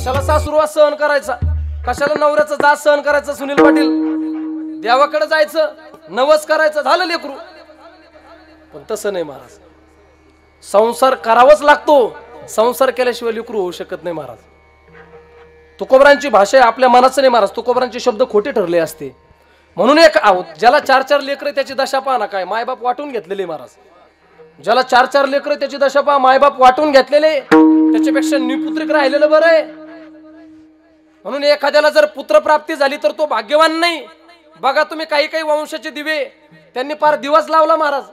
कशाला सासुरवास सहन करायचा, कशाला नवऱ्याचा जाच सहन करायचा? सुनील पाटील, देवाकडे जायचं, नवस करायचं, झालं लेकरू. पण तसं नाही महाराज, संसार करावाच लागतो. संसार केल्याशिवाय लेकरू होऊ शकत नाही महाराज. तुकोबरांची भाषा आपल्या मनाचं नाही महाराज, तुकोबरांचे शब्द खोटे ठरले असते. म्हणून एक ज्याला 4-4 लेकरं त्याची दशा पहा ना, काय मायबाप वाटून घेतलेले महाराज. ज्याला 4-4 लेकरं त्याची दशा पहा, मायबाप वाटून घेतलेले, त्याच्यापेक्षा निपुत्रिक राहिलेलं बरं आहे. म्हणून एखाद्याला जर पुत्रप्राप्ती झाली तर तो भाग्यवान नाही. बघा तुम्ही, काही काही वंशाचे दिवे त्यांनी पार दिवस लावला महाराज,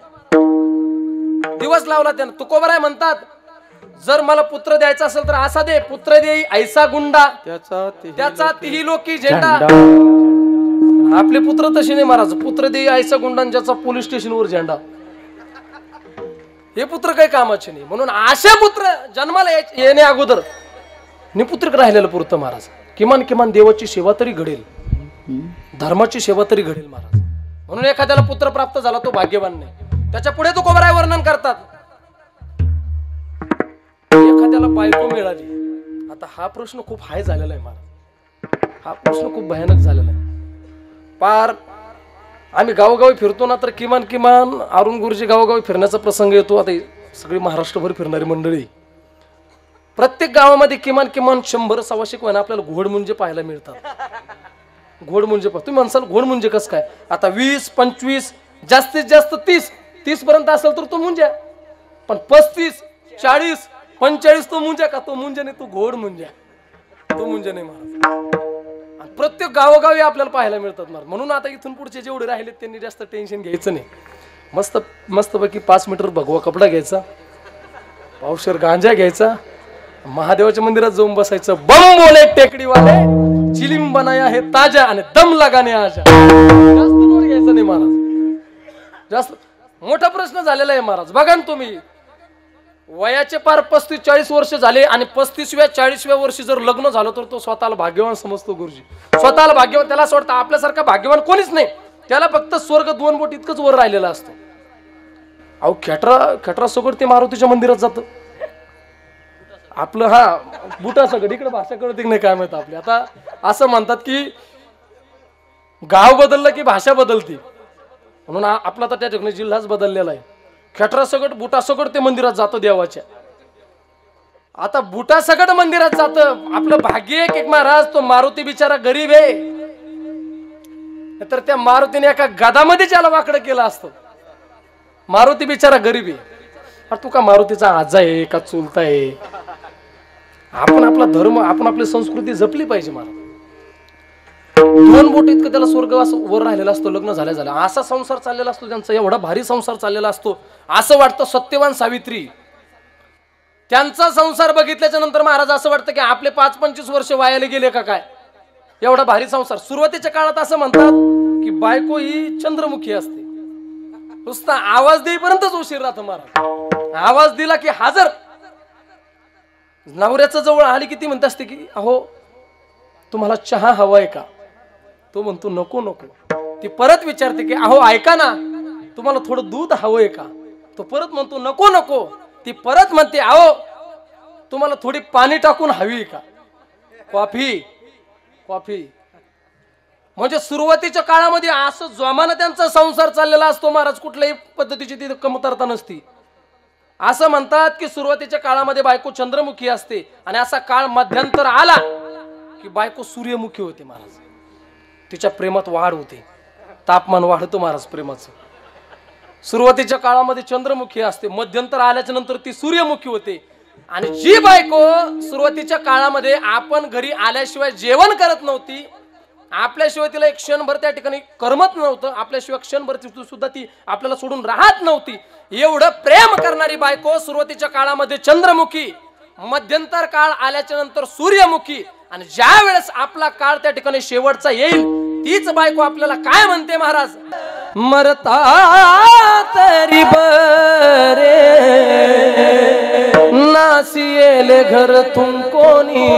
दिवस लावला त्यांना. तुकोबराय म्हणतात, जर मला पुत्र द्यायचा असेल तर असा दे, पुत्र देई ऐसा गुंडा त्याचा तिही लोकी झेंडा. आपले पुत्र तशी नाही महाराज, पुत्र देई ऐसा गुंडा ज्याचा पोलीस स्टेशनवर झेंडा. हे पुत्र काही कामाचे नाही. म्हणून अशा पुत्र जन्माला येणे अगोदर निपुत्रिक राहिलेलं पुरतं महाराज. किमान किमान देवाची सेवा तरी घडेल, धर्माची सेवा तरी घडेल महाराज. म्हणून एखाद्याला पुत्र प्राप्त झाला तो भाग्यवान नाही. त्याच्या पुढे तुकोबराय वर्णन करतात, एखाद्याला बायको मिळाली. आता हा प्रश्न खूप हाय झालेला आहे महाराज, हा प्रश्न खूप भयानक झालेला आहे. पार आम्ही गावोगावी फिरतो ना, तर किमान किमान अरुण गुरुजी गावोगावी फिरण्याचा प्रसंग येतो. आता सगळी महाराष्ट्रभर फिरणारी मंडळी, प्रत्येक गावामध्ये किमान किमान 100-125 कोण आपल्याला घोडमुंजे पाहायला मिळतात. घोडमुंजे तुम्ही म्हणसाल घोडमुंजे कसं काय? आता 20-25 जास्तीत जास्त 30 पर्यंत असेल तर तो मुंज्या, पण 35-40-45 तो मुंज्या का? तो मुंज्या नाही, तो घोड मुंज्या, तो मुंज्या नाही महाराज. आणि प्रत्येक गावोगावी आपल्याला पाहायला मिळतात महाराज. म्हणून आता इथून पुढचे जेवढे राहिले त्यांनी जास्त टेन्शन घ्यायचं नाही. मस्तपैकी 5 मीटर भगवा कपडा घ्यायचा, पावशेर गांजा घ्यायचा, महादेवाच्या मंदिरात जाऊन बसायचं. बम बोले टेकडीवाले, चिलिम बनाया है ताजा आणि दम लगाने आजा. जास्त लोड घ्यायचं नाही महाराज, जास्त मोठा प्रश्न झालेला आहे महाराज. बघा ना तुम्ही, वयाचे पार 35-40 वर्ष झाले आणि 35व्या-40व्या वर्षी जर लग्न झालं तर तो स्वतःला भाग्यवान समजतो गुरुजी. स्वतःला भाग्यवान, त्याला असं वाटतं आपल्यासारखा भाग्यवान कोणीच नाही. त्याला फक्त स्वर्ग 2 बोट इतकंच वर राहिलेला असतो. अहो खेटरा सगळं ते मारुतीच्या मंदिरात जातं आपलं. हा बुटा सगळं इकडे भाषा कळत नाही काय माहित आपली. आता असं म्हणतात की गाव बदललं की भाषा बदलती, म्हणून आपला तर त्या ठिकाणी जिल्हाच बदललेला आहे. खेटरा सगट बुटा सगट ते मंदिरात जातं देवाच्या. आता बुटा सगट मंदिरात जातं. आपलं भाग्य एक महाराज, तो मारुती बिचारा गरीब आहे, तर त्या मारुतीने एका गदामध्ये त्याला वाकडं केलं असतं. मारुती बिचारा गरीब आहे. अरे तू का मारुतीचा आजा आहे का चुलता आहे? आपण आपला धर्म, आपण आपली संस्कृती जपली पाहिजे महाराज. 2 बोट इतकं त्याला स्वर्ग वर राहिलेला असतो. लग्न झाल्या असा संसार चाललेला असतो त्यांचा, एवढा भारी संसार चाललेला असतो. असं वाटतं सत्यवान सावित्री, त्यांचा संसार बघितल्याच्या नंतर महाराज असं वाटतं की आपले 5-25 वर्ष वायाला गेले का काय, एवढा भारी संसार. सुरुवातीच्या काळात असं म्हणतात की बायको ही चंद्रमुखी असते, नुसता आवाज देईपर्यंतच उशीर राहतो महाराज. आवाज दिला की हजर. नवऱ्याच्या जवळ आली की ती म्हणत असते की अहो तुम्हाला चहा हवाय का? तो म्हणतो नको नको. ती परत विचारते की अहो ऐका ना, तुम्हाला थोडं दूध हवंय का? तो परत म्हणतो नको नको. ती परत म्हणते अहो तुम्हाला थोडी पाणी टाकून हवी का? कॉफी. म्हणजे सुरुवातीच्या काळामध्ये असं जोमानं त्यांचा संसार चाललेला असतो महाराज. कुठल्याही पद्धतीची ती कमतरता नसती. असं म्हणतात की सुरुवातीच्या काळामध्ये बायको चंद्रमुखी असते आणि असा काळ मध्यंतर आला की बायको सूर्यमुखी होते महाराज. तिच्या प्रेमात वाढ होते, तापमान वाढतं महाराज प्रेमाचं. सुरुवातीच्या काळामध्ये चंद्रमुखी असते, मध्यंतर आल्याच्या नंतर ती सूर्यमुखी होते. आणि जी बायको सुरुवातीच्या काळामध्ये आपण घरी आल्याशिवाय जेवण करत नव्हती, आपल्याशिवाय तिला एक क्षणभर त्या ठिकाणी करमत नव्हतं, आपल्याशिवाय क्षणभर सुद्धा ती आपल्याला सोडून राहत नव्हती, एवढं प्रेम करणारी बायको सुरुवातीच्या काळामध्ये चंद्रमुखी, मध्यंतर काळ आल्याच्या नंतर सूर्यमुखी, आणि ज्या वेळेस आपला काळ त्या ठिकाणी शेवटचा येईल तीच बायको आपल्याला काय म्हणते महाराज? मरता तरी बरे नासियेले घर तुम कोणी.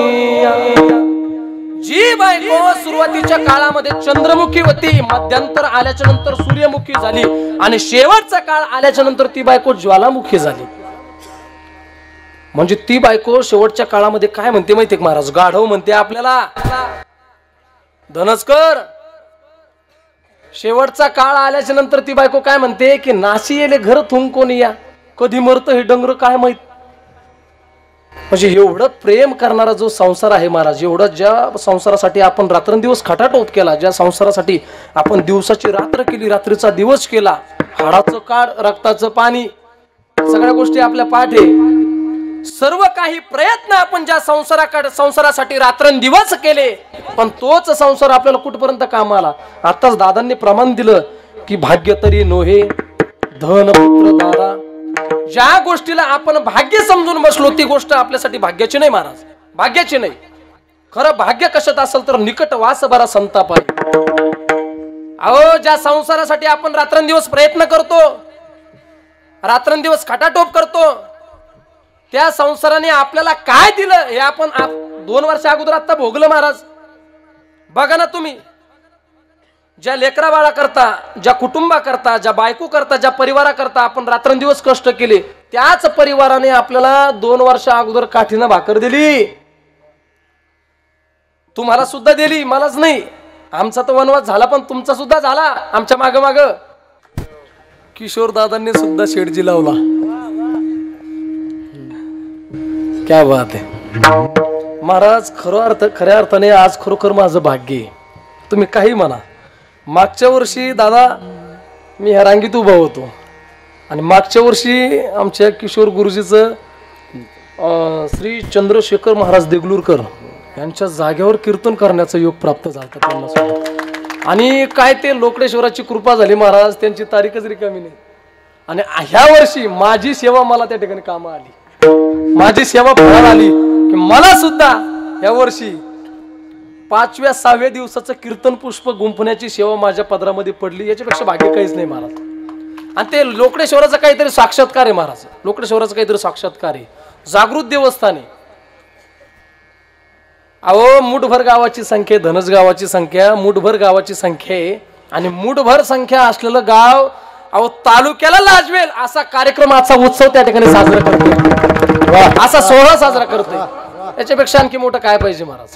जी बायको सुरुवातीच्या काळामध्ये चंद्रमुखी होती, मध्यंतर आल्याच्या नंतर सूर्यमुखी झाली आणि शेवटचा काळ आल्याच्या नंतर ती बायको ज्वालामुखी झाली. म्हणजे ती बायको शेवटच्या काळामध्ये काय म्हणते माहितीये का महाराज? गाढव म्हणते आपल्याला, धनस्कर. शेवटचा काळ आल्याच्या नंतर ती बायको काय म्हणते की नाशी येले घर थुंक कोणी या, कधी मरतं हे डंगर काय माहित. म्हणजे एवढं प्रेम करणारा जो संसार आहे महाराज, एवढं ज्या संसारासाठी आपण रात्रंदिवस खटाटोप केला, ज्या संसारासाठी आपण दिवसाची रात्र केली, रात्रीचा दिवस केला, हाडाचं काढ रक्ताचं पाणी, सगळ्या गोष्टी आपल्या पाठे, सर्व काही प्रयत्न आपण ज्या संसारासाठी रात्रंदिवस केले, पण तोच संसार आपल्याला कुठपर्यंत काम आला. आताच दादांनी प्रमाण दिलं की भाग्य तरी नोहे धन पुत्र दारा. ज्या गोष्टीला आपण भाग्य समजून बसलो ती गोष्ट आपल्यासाठी भाग्याची नाही महाराज, भाग्याची नाही. खरं भाग्य कशात असेल तर निकट वास बरा संताप आहे. अहो ज्या संसारासाठी आपण रात्रंदिवस प्रयत्न करतो, रात्रंदिवस खटाटोप करतो, त्या संसाराने आपल्याला काय दिलं हे आपण 2 वर्ष अगोदर आता भोगलं महाराज. बघा ना तुम्ही, ज्या लेकरा बाळा करता, ज्या कुटुंबा करता, ज्या बायको करता, ज्या परिवारा करता आपण रात्रंदिवस कष्ट केले, त्याच परिवाराने आपल्याला 2 वर्ष अगोदर काठीनं भाकर दिली. तुम्हाला सुद्धा दिली, मलाच नाही. आमचा तर वनवास झाला पण तुमचा सुद्धा झाला आमच्या माग माग. किशोर दादांनी सुद्धा शेडजी लावला. क्या बात आहे महाराज. खऱ्या अर्थाने आज खरोखर माझं भाग्य आहे. तुम्ही काही म्हणा. मागच्या वर्षी दादा मी ह्या रांगीत उभा होतो आणि मागच्या वर्षी आमच्या किशोर गुरुजीचं श्री चंद्रशेखर महाराज देगलूरकर यांच्या जागेवर कीर्तन करण्याचा योग प्राप्त झाला त्यांना सुद्धा. आणि काय ते लोकडेश्वराची कृपा झाली महाराज, त्यांची तारीखच रिकामी नाही. आणि ह्या वर्षी माझी सेवा मला त्या ठिकाणी कामं आली, माझी सेवा फळाला आली की मला सुद्धा या वर्षी 5व्या 6व्या दिवसाचं कीर्तन पुष्प गुंफण्याची सेवा माझ्या पदरामध्ये पडली. याच्यापेक्षा भाग्य काहीच नाही महाराज. आणि ते लोकडेश्वराचा काहीतरी साक्षात्कार आहे महाराज, लोकडेश्वराचा काहीतरी साक्षात्कार आहे. जागृत देवस्थान आहे. अहो मुठभर गावाची संख्या, धनस गावाची संख्या, मुठभर गावाची संख्या आहे. आणि मुठभर संख्या असलेलं गाव अहो तालुक्याला लाजवेल असा कार्यक्रम, असा उत्सव त्या ठिकाणी साजरा करतोय, असा सोहळा साजरा करतोय. याच्यापेक्षा आणखी मोठं काय पाहिजे महाराज?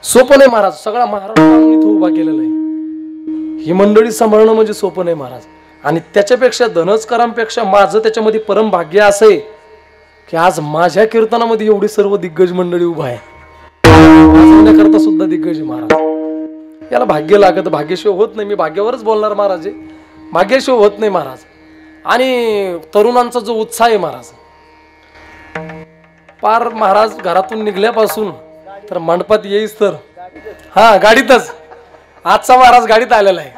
सोपं नाही महाराज. सगळा महाराष्ट्राने तो उभा केलेला आहे. ही मंडळी सांभाळणं म्हणजे सोपं नाही महाराज. आणि त्याच्यापेक्षा धनस्करांपेक्षा माझं त्याच्यामध्ये परम भाग्य असं आहे की आज माझ्या कीर्तनामध्ये एवढी सर्व दिग्गज मंडळी उभा आहे. करता सुद्धा दिग्गज महाराज. याला भाग्य लागत, भाग्यशिवाय होत नाही. मी भाग्यावरच बोलणार महाराज, भाग्यशिवाय होत नाही महाराज. आणि तरुणांचा जो उत्साह आहे महाराज, पार महाराज घरातून निघल्यापासून तर मंडपात येईस तर गाडीतच. आजचा महाराज गाडीत आलेला आहे.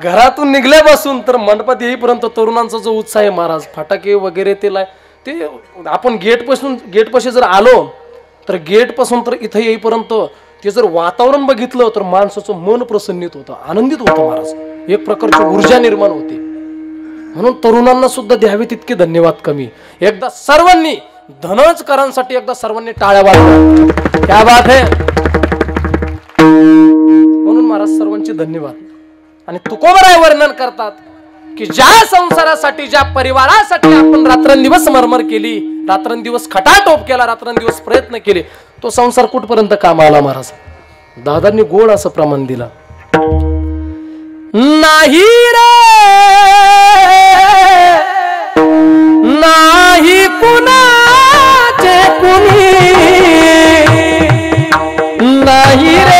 घरातून निघल्यापासून तर मंडपात येईपर्यंत तरुणांचा जो उत्साह आहे महाराज, फटाके वगैरे ते आपण गेटपाशी जर आलो तर गेटपासून तर इथं येईपर्यंत ते जर वातावरण बघितलं तर माणसाचं मन प्रसन्नित होतं, आनंदित होतं महाराज. एक प्रकारची ऊर्जा निर्माण होते. म्हणून तरुणांना सुद्धा द्यावे तितके धन्यवाद कमी. एकदा सर्वांनी धनस्करांसाठी एकदा सर्वांनी टाळ्या वाजवा. क्या बात है. म्हणून महाराज सर्वांचे धन्यवाद. आणि तुकोबराय वर्णन करतात की ज्या संसारासाठी, ज्या परिवारासाठी आपण रात्रंदिवस मरमर केली, रात्रंदिवस खटाटोप केला, रात्रंदिवस प्रयत्न केले, तो संसार कुठपर्यंत काम आला महाराज? दादांनी गोड असं प्रमाण दिलं. नाही रे नाही कुणाचे कुणी, नाही रे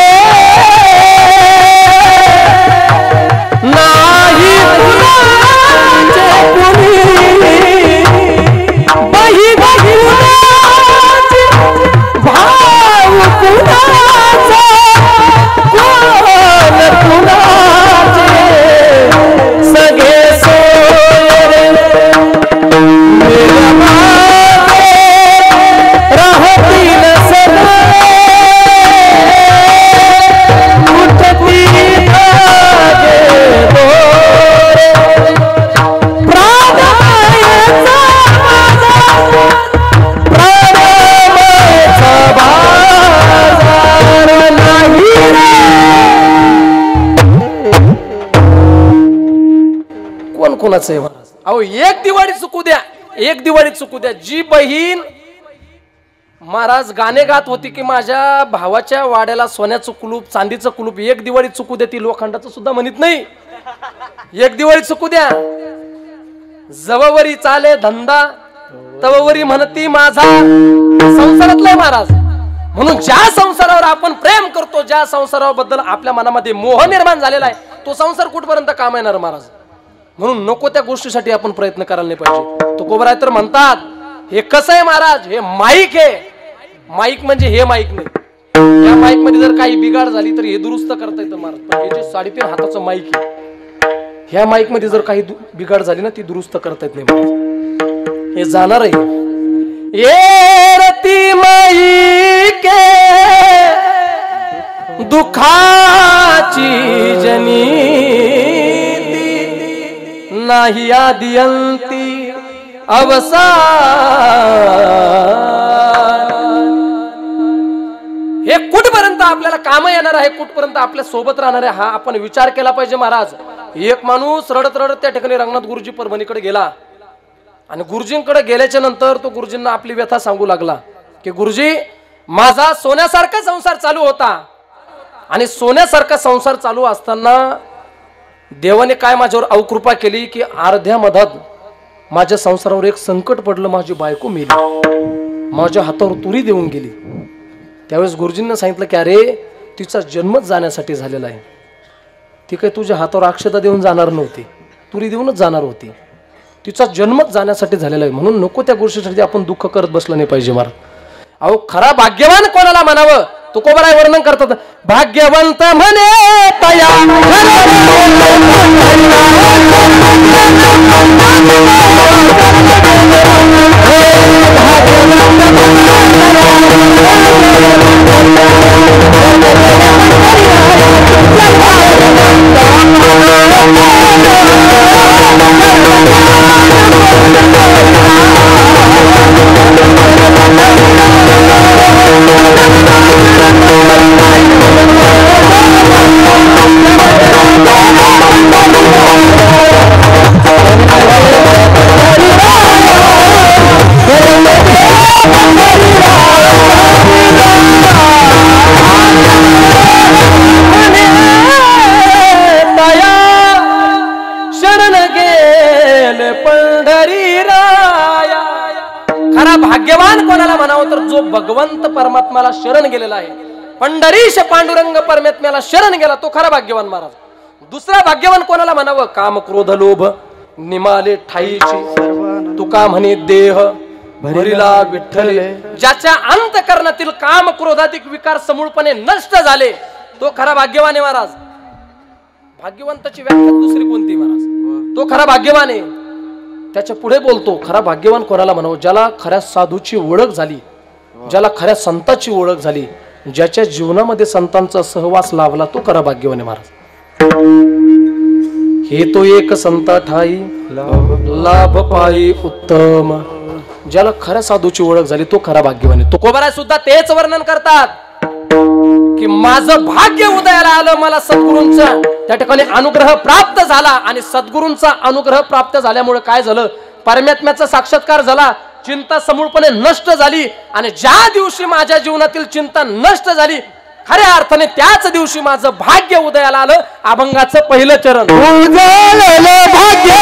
नाही कुणाचे कुणी, बही कुणाचे भाव कुणाचा, कोण कुणाचे सगळे सोयरे मेरा मागे राहतील सदा, उठती धागे दोरे प्राणमयचा माझा, प्राणमयचा बाजार नाही रे. कोण कोणाचं आहे महाराज? अहो एक दिवाळी चुकू द्या, एक दिवाळी चुकू द्या. जी बहीण महाराज गाणे गात होती की माझ्या भावाच्या वाड्याला सोन्याचं कुलूप चांदीचं कुलूप, एक दिवाळी चुकू द्या ती लोखंडाचं सुद्धा म्हणत नाही. एक दिवाळी चुकू द्या. जववरी चाले धंदा तववरी म्हणती माझा संसारातला महाराज. म्हणून ज्या संसारावर आपण प्रेम करतो, ज्या संसाराबद्दल आपल्या मनामध्ये मोह निर्माण झालेला आहे, तो संसार कुठपर्यंत काम येणार महाराज. म्हणून नको त्या गोष्टीसाठी आपण प्रयत्न करायला नाही पाहिजे. तुकोबराय तर म्हणतात हे कसं आहे महाराज, हे माईक आहे. माईक म्हणजे हे माईक नाही. या माईक मध्ये जर काही बिघाड झाली तर हे दुरुस्त करता येतं महाराज. पण हे जे 3.5 हाताचं माईक आहे, ह्या माईक मध्ये जर काही बिघाड झाली ना ती दुरुस्त करता येत नाही महाराज. हे जाणार आहे. ये रती माईक दुखाची जनी नाही आदियंती अवसान. हे कुठपर्यंत आपल्याला काम येणार आहे, कुठपर्यंत आपल्या सोबत राहणार आहे, हा आपण विचार केला पाहिजे महाराज. एक माणूस रडत रडत त्या ठिकाणी रंगनाथ गुरुजी परभणीकडे गेला आणि गुरुजींकडे गेल्याच्या नंतर तो गुरुजींना आपली व्यथा सांगू लागला की गुरुजी माझा सोन्यासारखा संसार चालू होता आणि सोन्यासारखा संसार चालू असताना देवाने काय माझ्यावर अवकृपा केली की अर्ध्या मधात माझ्या संसारावर एक संकट पडलं. माझी बायको मेली, माझ्या हातावर तुरी देऊन गेली. त्यावेळेस गुरुजींना सांगितलं की अरे तिचा जन्मच जाण्यासाठी झालेला आहे, ती काही तुझ्या हातावर अक्षता देऊन जाणार नव्हती, तुरी देऊनच जाणार होती. तिचा जन्मच जाण्यासाठी झालेला आहे. म्हणून नको त्या गोष्टीसाठी आपण दुःख करत बसलं नाही पाहिजे महाराज. अहो खरा भाग्यवान कोणाला म्हणावं, तुकोबराय वर्णन करतात. भाग्यवंत म्हणे तया भगवंत परमात्म्याला शरण गेलेला आहे. पंढरीश पांडुरंग परमात्म्याला शरण गेला तो खरा भाग्यवान महाराज. दुसरा भाग्यवान कोणाला म्हणावं, काम क्रोध लोभ निमाले ठाईची तुका म्हणे देह भरिला विठ्ठले. ज्याच्या अंतःकरणातील काम क्रोधाधिक विकार समूळपणे नष्ट झाले तो खरा भाग्यवान आहे महाराज. भाग्यवंताची व्याख्या दुसरी कोणती महाराज, तो खरा भाग्यवान आहे. त्याच्या पुढे बोलतो खरा भाग्यवान कोणाला म्हणावं, ज्याला खऱ्या साधूची ओळख झाली, ज्याला खऱ्या संतांची ओळख झाली, ज्याच्या जीवनामध्ये संतांचा सहवास लाभला तो खरा भाग्यवान आहे महाराज. हे तो एक संता ठाई लाभ पायी उत्तम. ज्याला खऱ्या साधूची ओळख झाली तो खरा भाग्यवान आहे. तुकोबराय सुद्धा तेच वर्णन करतात की माझं भाग्य उदयाला आलं, मला सद्गुरूंचा त्या ठिकाणी अनुग्रह प्राप्त झाला आणि सद्गुरूंचा अनुग्रह प्राप्त झाल्यामुळे काय झालं, परमात्म्याचा साक्षात्कार झाला, चिंता समूळपणे नष्ट झाली. आणि ज्या दिवशी माझ्या जीवनातील चिंता नष्ट झाली खऱ्या अर्थाने त्याच दिवशी माझं भाग्य उदयाला आलं. अभंगाचं पहिलं चरण भाग्य